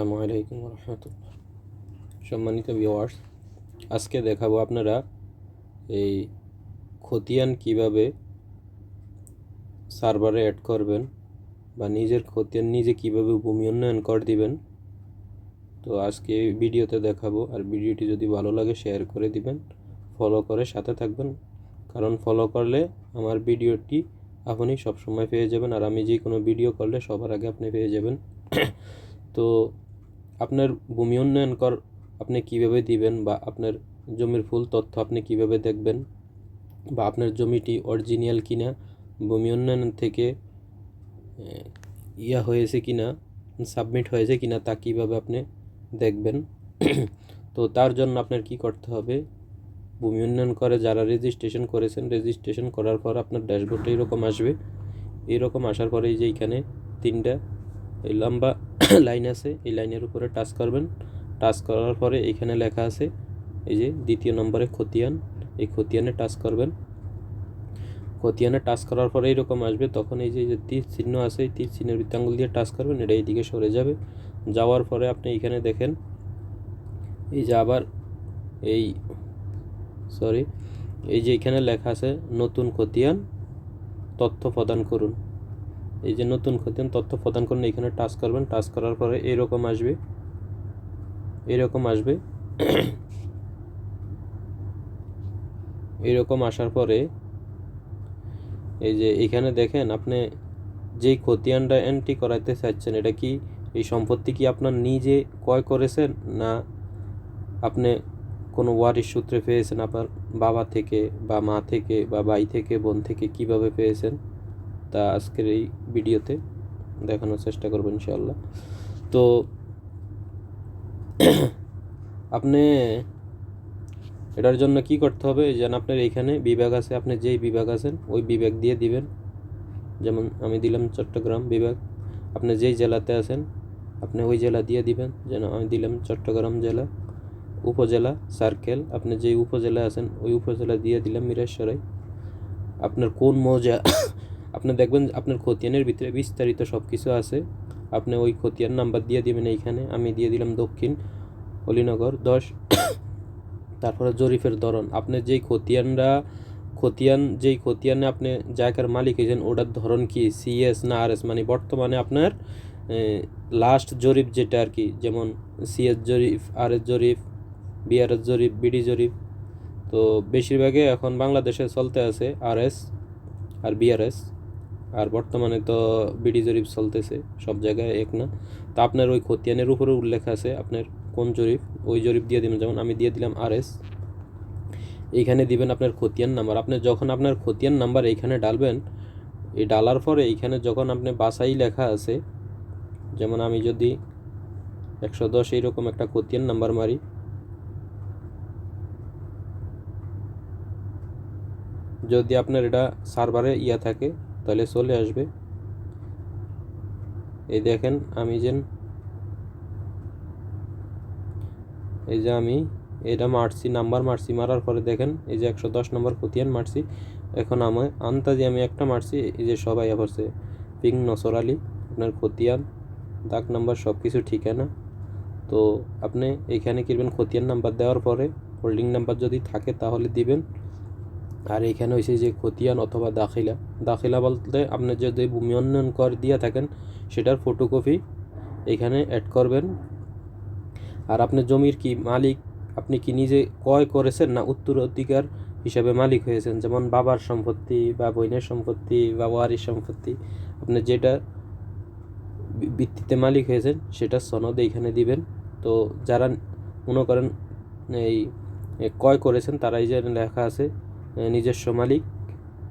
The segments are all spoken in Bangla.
আসসালামু আলাইকুম রহমতুল্লাহ। সম্মানিত ভিউয়ার্স, আজকে দেখাবো আপনারা এই খতিয়ান কিভাবে সার্ভারে অ্যাড করবেন বা নিজের খতিয়ান নিজে কিভাবে ভূমি উন্নয়ন করে দিবেন। তো আজকে এই ভিডিওতে দেখাবো, আর ভিডিওটি যদি ভালো লাগে শেয়ার করে দিবেন, ফলো করে সাথে থাকবেন, কারণ ফলো করলে আমার ভিডিওটি আপনি সবসময় পেয়ে যাবেন, আর আমি যে কোনো ভিডিও করলে সবার আগে আপনি পেয়ে যাবেন। তো আপনার ভূমি উন্নয়ন কর আপনি কিভাবে দিবেন, বা আপনার জমির ফুল তথ্য আপনি কিভাবে দেখবেন, বা আপনার জমিটি অরিজিনাল কিনা, ভূমি উন্নয়ন থেকে হয়েছে কিনা, সাবমিট হয়েছে কিনা, তা কিভাবে আপনি দেখবেন। তো তার জন্য আপনার কি করতে হবে, ভূমি উন্নয়ন করে যারা রেজিস্ট্রেশন করেছেন, রেজিস্ট্রেশন করার পর আপনার ড্যাশবোর্ডে এরকম আসবে। এরকম আসার পরে এই যে এখানে তিনটা এই লম্বা লাইন আছে, এই লাইনের উপরে টাচ করবেন। টাচ করার পরে এখানে লেখা আছে এই যে দ্বিতীয় নম্বরে খতিয়ান, এই খতিয়ানে টাচ করবেন। খতিয়ানে টাচ করার পরে এরকম আসবে, তখন এই যে তীর চিহ্ন আছে, এই তীর চিহ্নের ভিতরে আঙুল দিয়ে টাচ করবেন, এটা এইদিকে সরে যাবে। যাওয়ার পরে আপনি এখানে দেখেন এই যে আবার এই যে এখানে লেখা আছে নতুন খতিয়ান তথ্য প্রদান করুন। এই যে নতুন খতিয়ান তথ্য প্রদান করুন, এখানে টাচ করবেন। টাচ করার পরে এরকম আসবে, এরকম আসার পরে এই যে এখানে দেখেন আপনি যেই খতিয়ানটা এন্ট্রি করাইতে চাচ্ছেন, এটা কি এই সম্পত্তি কি আপনার নিজে ক্রয় করেছেন, না আপনি কোনো ওয়ারিশ সূত্রে পেয়েছেন, আপনার বাবা থেকে বা মা থেকে বা ভাই থেকে বোন থেকে কিভাবে পেয়েছেন, তা আজকের এই ভিডিওতে দেখানোর চেষ্টা করবেন ইনশাআল্লাহ। তো আপনি এটার জন্য কি করতে হবে, যেন আপনার এইখানে বিভাগ আছে, আপনি যেই বিভাগ আছেন ওই বিভাগ দিয়ে দিবেন। যেমন আমি দিলাম চট্টগ্রাম বিভাগ, আপনি যেই জেলাতে আছেন আপনি ওই জেলা দিয়ে দিবেন। যেন আমি দিলাম চট্টগ্রাম জেলা। উপজেলা সার্কেল, আপনি যেই উপজেলা আছেন ওই উপজেলা দিয়ে দিলাম মিরাশরাই। আপনার কোন মৌজা আপনি দেখবেন আপনার খতিয়ানের ভিতরে বিস্তারিত সব কিছু আছে, আপনি ওই খতিয়ান নাম্বার দিয়ে দিবেন। এইখানে আমি দিয়ে দিলাম দক্ষিণ অলিনগর 10। তারপরে জরিফের ধরন, আপনি যেই যেই খতিয়ানে আপনি জায়গার মালিক হয়েছেন ওটার ধরন কি, সিএস না আরএস, মানে বর্তমানে আপনার লাস্ট জরিপ যেটা আর কি, যেমন সিএস জরিপ, আরএস জরিপ, বিআরএস জরিপ, বিডি জরিপ। তো বেশিরভাগে এখন বাংলাদেশে চলতে আছে আরএস আর বিআরএস, আর বর্তমানে তো বিডি জরিপ চলতেছে, সব জায়গায় এক না। তা আপনার ওই খতিয়ানের উপরে উল্লেখ আছে আপনার কোন জরিপ, ওই জরিপ দিয়ে দিবেন। যেমন আমি দিয়ে দিলাম আরএস। এইখানে দিবেন আপনার খতিয়ান নাম্বার। আপনি যখন আপনার খতিয়ান নাম্বার এইখানে ডালবেন, এই ডালার পরে এইখানে যখন আপনি বাছাই লেখা আছে, যেমন আমি যদি 110 এইরকম একটা খতিয়ান নাম্বার মারি, যদি আপনার এটা সার্ভারে থাকে তাহলে চলে আসবে। এই দেখেন আমি এই যে আমি এটা মারছি, নাম্বার মারছি, মারার পরে দেখেন এই যে 110 নম্বর খতিয়ান মারছি। এখন আমি আন্তাজি আমি একটা মারছি, এই যে সবাই পড়ছে পিং নসর আলী, আপনার খতিয়ান দাগ নাম্বার সব কিছু ঠিকানা। তো আপনি এইখানে কিনবেন খতিয়ান নাম্বার দেওয়ার পরে হোল্ডিং নাম্বার যদি থাকে তাহলে দিবেন। আর এইখানে হয়েছে যে খতিয়ান অথবা দাখিলা বলতে আপনি যদি ভূমি উন্নয়ন কর দিয়ে থাকেন সেটার ফটোকপি এখানে অ্যাড করবেন। আর আপনার জমির কি মালিক, আপনি কি নিজে ক্রয় করেছেন না উত্তরাধিকার হিসাবে মালিক হয়েছেন, যেমন বাবার সম্পত্তি বা বোনের সম্পত্তি বা ওয়ারিশ সম্পত্তি, আপনি যেটা ভিত্তিতে মালিক হয়েছেন সেটা সনদ এইখানে দিবেন। তো যারা মনে করেন এই ক্রয় করেছেন তারা এই যে লেখা আছে নিজস্ব মালিক,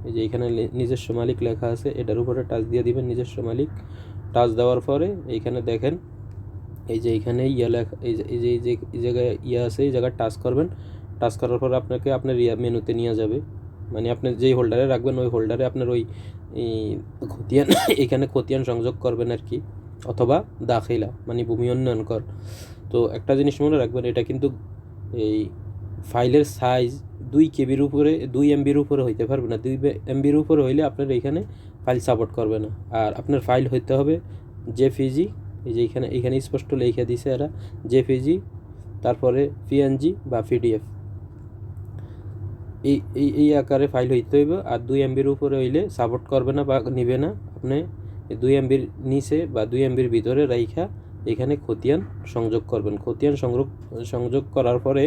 এই যে এখানে নিজস্ব মালিক লেখা আছে, এটার উপরে টাচ দিয়ে দিবেন নিজস্ব মালিক। টাচ দেওয়ার পরে এইখানে দেখেন এই যে এইখানে লেখা, এই জায়গায় আছে, এই জায়গায় টাচ করবেন। টাচ করার পর আপনাকে আপনার মেনুতে নিয়ে যাবে, মানে আপনি যেই হোল্ডারে রাখবেন ওই হোল্ডারে আপনার ওই খতিয়ান এখানে খতিয়ান সংযোগ করবেন আর কি, অথবা দাখিলা মানে ভূমি উন্নয়ন কর। তো একটা জিনিস মনে রাখবেন, এটা কিন্তু এই ফাইলের সাইজ 2 কেবির উপরে 2 এমবির উপরে হইতে পারবে না। 2 এমবির উপরে হইলে আপনার এইখানে ফাইল সাপোর্ট করবে না, আর আপনার ফাইল হইতে হবে জেপিজি এই যে এখানে স্পষ্ট লিখে দিছে এরা জেপিজি, তারপরে পিএনজি বা পিডিএফ, এই আকারে ফাইল হইতে হইব। আর 2 এমবির উপরে হইলে সাপোর্ট করবে না বা নিবে না। আপনি 2 এমবির নিচে বা 2 এমবির ভিতরে রাইখা এখানে খতিয়ান সংযোগ করবেন। খতিয়ান সংযোগ করার পরে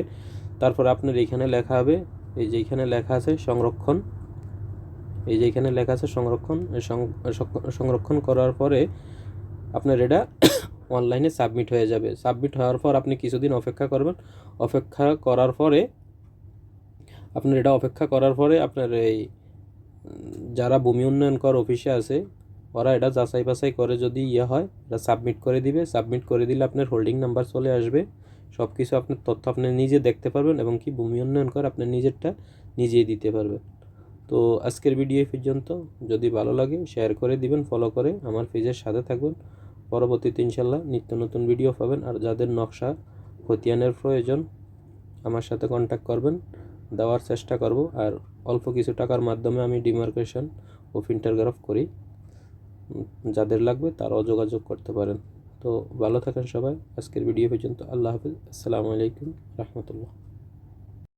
তারপর আপনার এখানে লেখা হবে, এই যে এখানে লেখা আছে সংরক্ষণ, এই যে এখানে লেখা আছে সংরক্ষণ করার পরে আপনার এটা অনলাইনে সাবমিট হয়ে যাবে। সাবমিট হওয়ার পর আপনি কিছুদিন অপেক্ষা করবেন। অপেক্ষা করার পরে আপনার এই যারা ভূমি উন্নয়ন কর অফিসে আছে ওরা এটা যাচাই বাছাই করে, যদি হয় এটা সাবমিট করে দিবে। সাবমিট করে দিলে আপনার হোল্ডিং নাম্বার চলে আসবে, সব কিছু আপনার তথ্য আপনি নিজে দেখতে পারবেন এবং কি ভূমি উন্নয়ন কর আপনার নিজেরটা নিজেই দিতে পারবেন। তো আজকের ভিডিও পর্যন্ত, যদি ভালো লাগে শেয়ার করে দিবেন, ফলো করে আমার পেজের সাথে থাকবেন। পরবর্তীতে ইনশাল্লাহ নিত্য নতুন ভিডিও পাবেন। আর যাদের নকশা খতিয়ানের প্রয়োজন আমার সাথে কন্ট্যাক্ট করবেন, দেওয়ার চেষ্টা করব। আর অল্প কিছু টাকার মাধ্যমে আমি ডিমার্কেশন ও ফিন্টারগ্রাফ করি, যাদের লাগবে তারাও যোগাযোগ করতে পারেন। তো ভালো থাকেন সবাই। আজকের ভিডিও পর্যন্ত, আল্লাহ হাফিজ, আসসালামু আলাইকুম রহমতুল্লাহ।